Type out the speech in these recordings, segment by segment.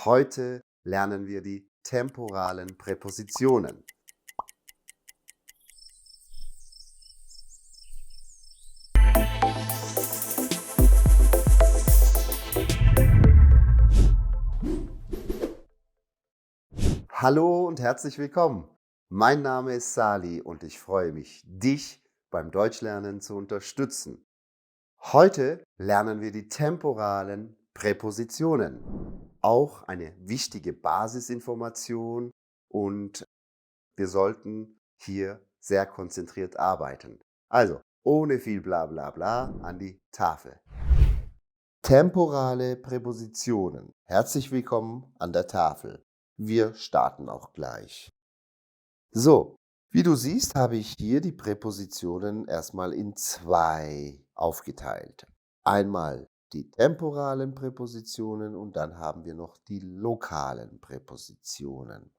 Heute lernen wir die temporalen Präpositionen. Hallo und herzlich willkommen. Mein Name ist Sali und ich freue mich, dich beim Deutschlernen zu unterstützen. Heute lernen wir die temporalen Präpositionen. Auch eine wichtige Basisinformation, und wir sollten hier sehr konzentriert arbeiten. Also, ohne viel Blablabla an die Tafel. Temporale Präpositionen. Herzlich willkommen an der Tafel. Wir starten auch gleich. So, wie du siehst, habe ich hier die Präpositionen erstmal in zwei aufgeteilt. Einmal die temporalen Präpositionen und dann haben wir noch die lokalen Präpositionen.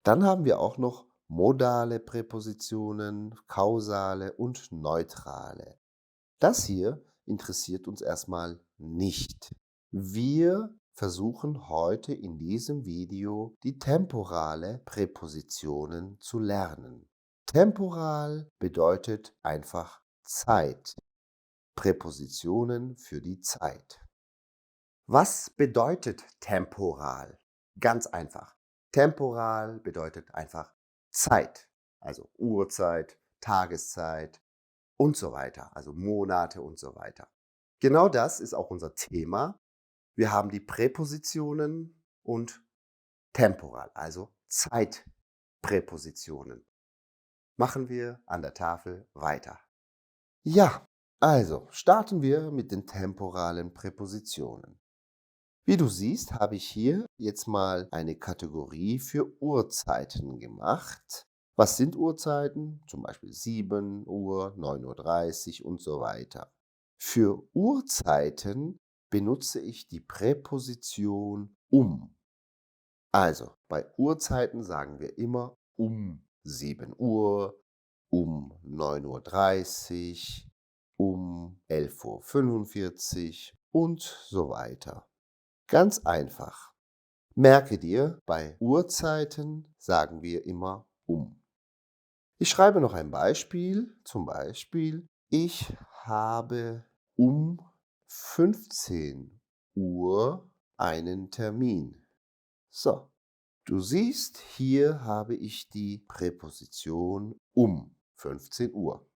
Dann haben wir auch noch modale Präpositionen, kausale und neutrale. Das hier interessiert uns erstmal nicht. Wir versuchen heute in diesem Video die temporale Präpositionen zu lernen. Temporal bedeutet einfach Zeit. Präpositionen für die Zeit. Was bedeutet temporal? Ganz einfach. Temporal bedeutet einfach Zeit, also Uhrzeit, Tageszeit und so weiter, also Monate und so weiter. Genau das ist auch unser Thema. Wir haben die Präpositionen und temporal, also Zeitpräpositionen. Machen wir an der Tafel weiter. Ja, also starten wir mit den temporalen Präpositionen. Wie du siehst, habe ich hier jetzt mal eine Kategorie für Uhrzeiten gemacht. Was sind Uhrzeiten? Zum Beispiel 7 Uhr, 9:30 Uhr und so weiter. Für Uhrzeiten benutze ich die Präposition um. Also bei Uhrzeiten sagen wir immer um 7 Uhr, um 9:30 Uhr, um 11:45 Uhr und so weiter. Ganz einfach. Merke dir, bei Uhrzeiten sagen wir immer um. Ich schreibe noch ein Beispiel. Zum Beispiel, ich habe um 15 Uhr einen Termin. So, du siehst, hier habe ich die Präposition um 15 Uhr.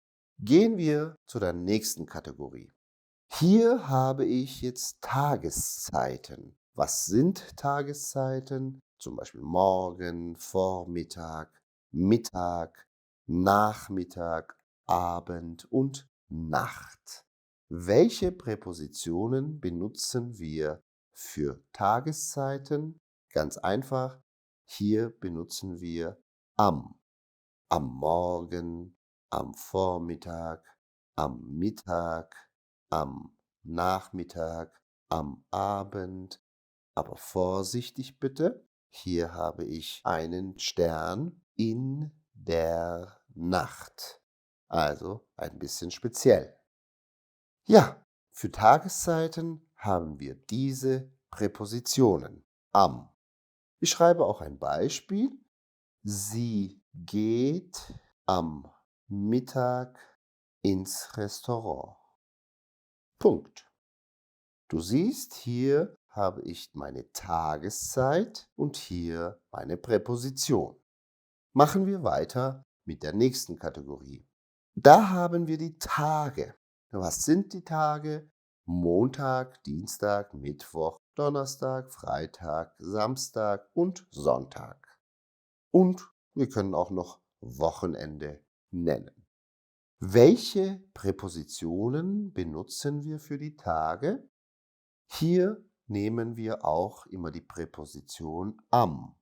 Gehen wir zu der nächsten Kategorie. Hier habe ich jetzt Tageszeiten. Was sind Tageszeiten? Zum Beispiel Morgen, Vormittag, Mittag, Nachmittag, Abend und Nacht. Welche Präpositionen benutzen wir für Tageszeiten? Ganz einfach, hier benutzen wir am. Am Morgen, am Vormittag, am Mittag, am Nachmittag, am Abend. Aber vorsichtig bitte, hier habe ich einen Stern in der Nacht. Also ein bisschen speziell. Ja, für Tageszeiten haben wir diese Präpositionen. Am. Ich schreibe auch ein Beispiel. Sie geht am Mittag ins Restaurant. Punkt. Du siehst, hier habe ich meine Tageszeit und hier meine Präposition. Machen wir weiter mit der nächsten Kategorie. Da haben wir die Tage. Was sind die Tage? Montag, Dienstag, Mittwoch, Donnerstag, Freitag, Samstag und Sonntag. Und wir können auch noch Wochenende nennen. Welche Präpositionen benutzen wir für die Tage? Hier nehmen wir auch immer die Präposition am.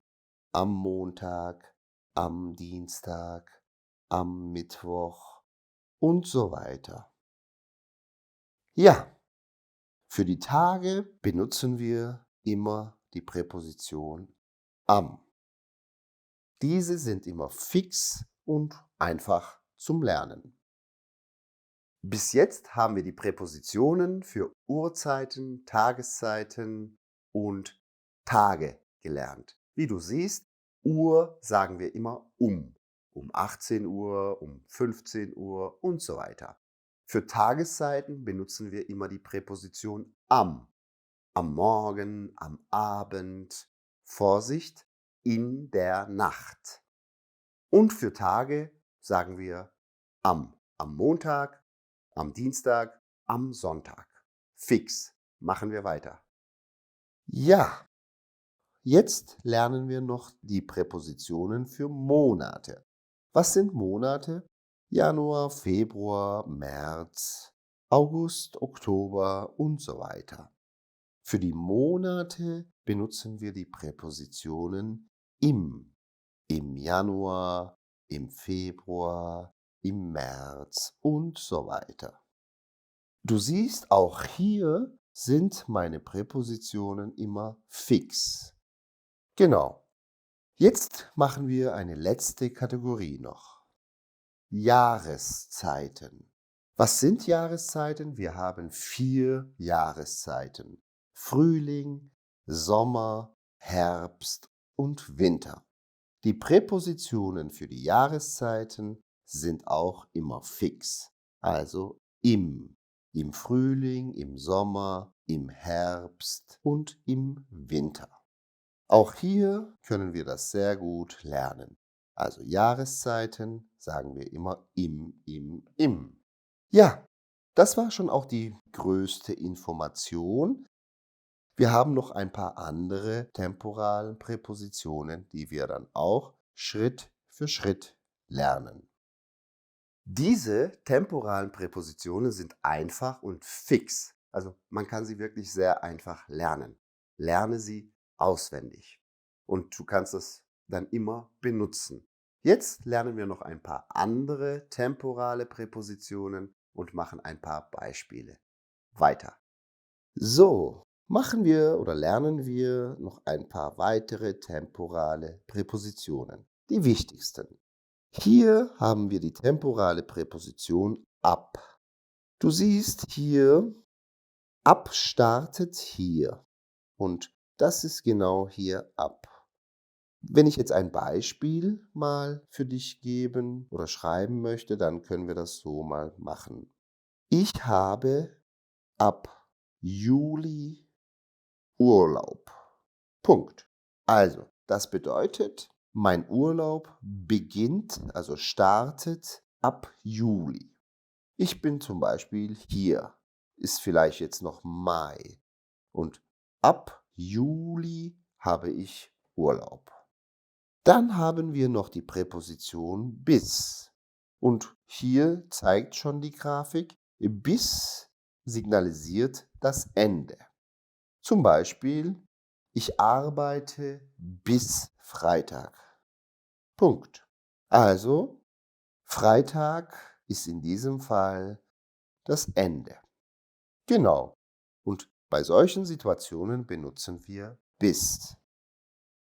Am Montag, am Dienstag, am Mittwoch und so weiter. Ja, für die Tage benutzen wir immer die Präposition am. Diese sind immer fix und einfach zum Lernen. Bis jetzt haben wir die Präpositionen für Uhrzeiten, Tageszeiten und Tage gelernt. Wie du siehst, Uhr sagen wir immer um 18 Uhr, um 15 Uhr und so weiter. Für Tageszeiten benutzen wir immer die Präposition am Morgen, am Abend, Vorsicht, in der Nacht. Und für Tage sagen wir am Montag, am Dienstag, am Sonntag. Fix. Machen wir weiter. Ja, jetzt lernen wir noch die Präpositionen für Monate. Was sind Monate? Januar, Februar, März, August, Oktober und so weiter. Für die Monate benutzen wir die Präpositionen im Januar, im Februar, im März und so weiter. Du siehst, auch hier sind meine Präpositionen immer fix. Genau. Jetzt machen wir eine letzte Kategorie noch. Jahreszeiten. Was sind Jahreszeiten? Wir haben 4 Jahreszeiten. Frühling, Sommer, Herbst und Winter. Die Präpositionen für die Jahreszeiten sind auch immer fix. Also im Frühling, im Sommer, im Herbst und im Winter. Auch hier können wir das sehr gut lernen. Also Jahreszeiten sagen wir immer im. Ja, das war schon auch die größte Information. Wir haben noch ein paar andere temporalen Präpositionen, die wir dann auch Schritt für Schritt lernen. Diese temporalen Präpositionen sind einfach und fix. Also man kann sie wirklich sehr einfach lernen. Lerne sie auswendig. Und du kannst es dann immer benutzen. Jetzt lernen wir noch ein paar andere temporale Präpositionen und machen ein paar Beispiele. Weiter. So, machen wir oder lernen wir noch ein paar weitere temporale Präpositionen. Die wichtigsten. Hier haben wir die temporale Präposition ab. Du siehst hier, ab startet hier und das ist genau hier ab. Wenn ich jetzt ein Beispiel mal für dich geben oder schreiben möchte, dann können wir das so mal machen. Ich habe ab Juli Urlaub. Punkt. Also, das bedeutet, mein Urlaub beginnt, also startet ab Juli. Ich bin zum Beispiel hier, ist vielleicht jetzt noch Mai und ab Juli habe ich Urlaub. Dann haben wir noch die Präposition bis. Und hier zeigt schon die Grafik, bis signalisiert das Ende. Zum Beispiel, ich arbeite bis Freitag. Punkt. Also, Freitag ist in diesem Fall das Ende. Genau. Und bei solchen Situationen benutzen wir bis.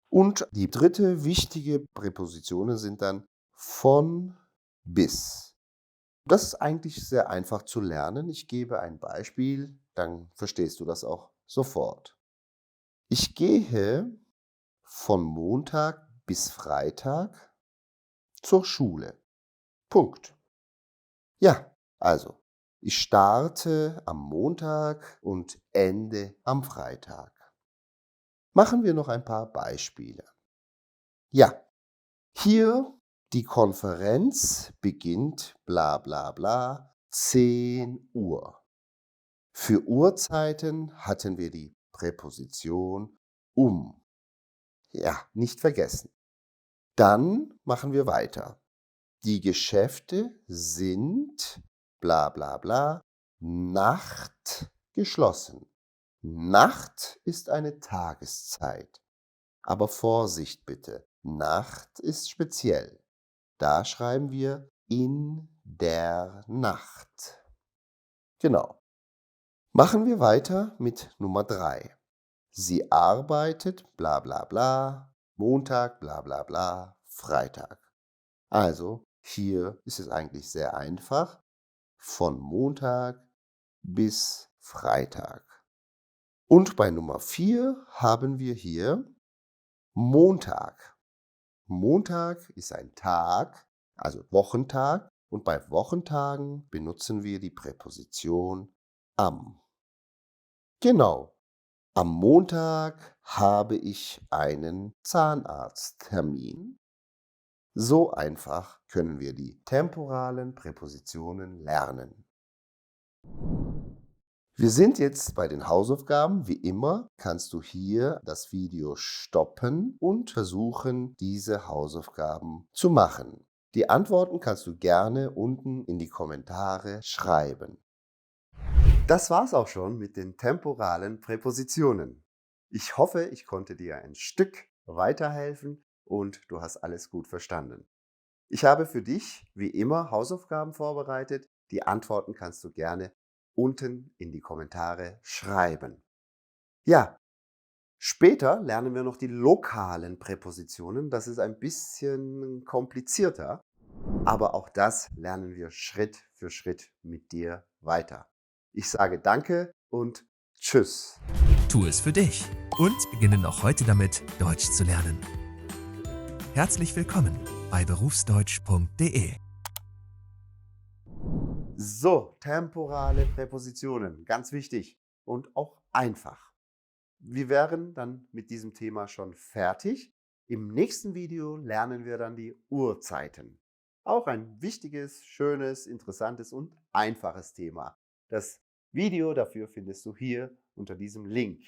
Und die dritte wichtige Präpositionen sind dann von bis. Das ist eigentlich sehr einfach zu lernen. Ich gebe ein Beispiel, dann verstehst du das auch sofort. Ich gehe von Montag bis Freitag zur Schule. Punkt. Ja, also, ich starte am Montag und ende am Freitag. Machen wir noch ein paar Beispiele. Ja, hier die Konferenz beginnt bla bla bla 10 Uhr. Für Uhrzeiten hatten wir die Präposition um. Ja, nicht vergessen. Dann machen wir weiter. Die Geschäfte sind bla bla bla Nacht geschlossen. Nacht ist eine Tageszeit. Aber Vorsicht bitte, Nacht ist speziell. Da schreiben wir in der Nacht. Genau. Machen wir weiter mit Nummer 3. Sie arbeitet bla bla bla, Montag bla bla bla, Freitag. Also, hier ist es eigentlich sehr einfach. Von Montag bis Freitag. Und bei Nummer 4 haben wir hier Montag. Montag ist ein Tag, also Wochentag, und bei Wochentagen benutzen wir die Präposition am. Genau. Am Montag habe ich einen Zahnarzttermin. So einfach können wir die temporalen Präpositionen lernen. Wir sind jetzt bei den Hausaufgaben. Wie immer kannst du hier das Video stoppen und versuchen, diese Hausaufgaben zu machen. Die Antworten kannst du gerne unten in die Kommentare schreiben. Das war's auch schon mit den temporalen Präpositionen. Ich hoffe, ich konnte dir ein Stück weiterhelfen und du hast alles gut verstanden. Ich habe für dich wie immer Hausaufgaben vorbereitet. Die Antworten kannst du gerne unten in die Kommentare schreiben. Ja, später lernen wir noch die lokalen Präpositionen. Das ist ein bisschen komplizierter, aber auch das lernen wir Schritt für Schritt mit dir weiter. Ich sage danke und tschüss. Tu es für dich und beginne noch heute damit, Deutsch zu lernen. Herzlich willkommen bei berufsdeutsch.de. So, temporale Präpositionen, ganz wichtig und auch einfach. Wir wären dann mit diesem Thema schon fertig. Im nächsten Video lernen wir dann die Uhrzeiten. Auch ein wichtiges, schönes, interessantes und einfaches Thema. Das Video dafür findest du hier unter diesem Link.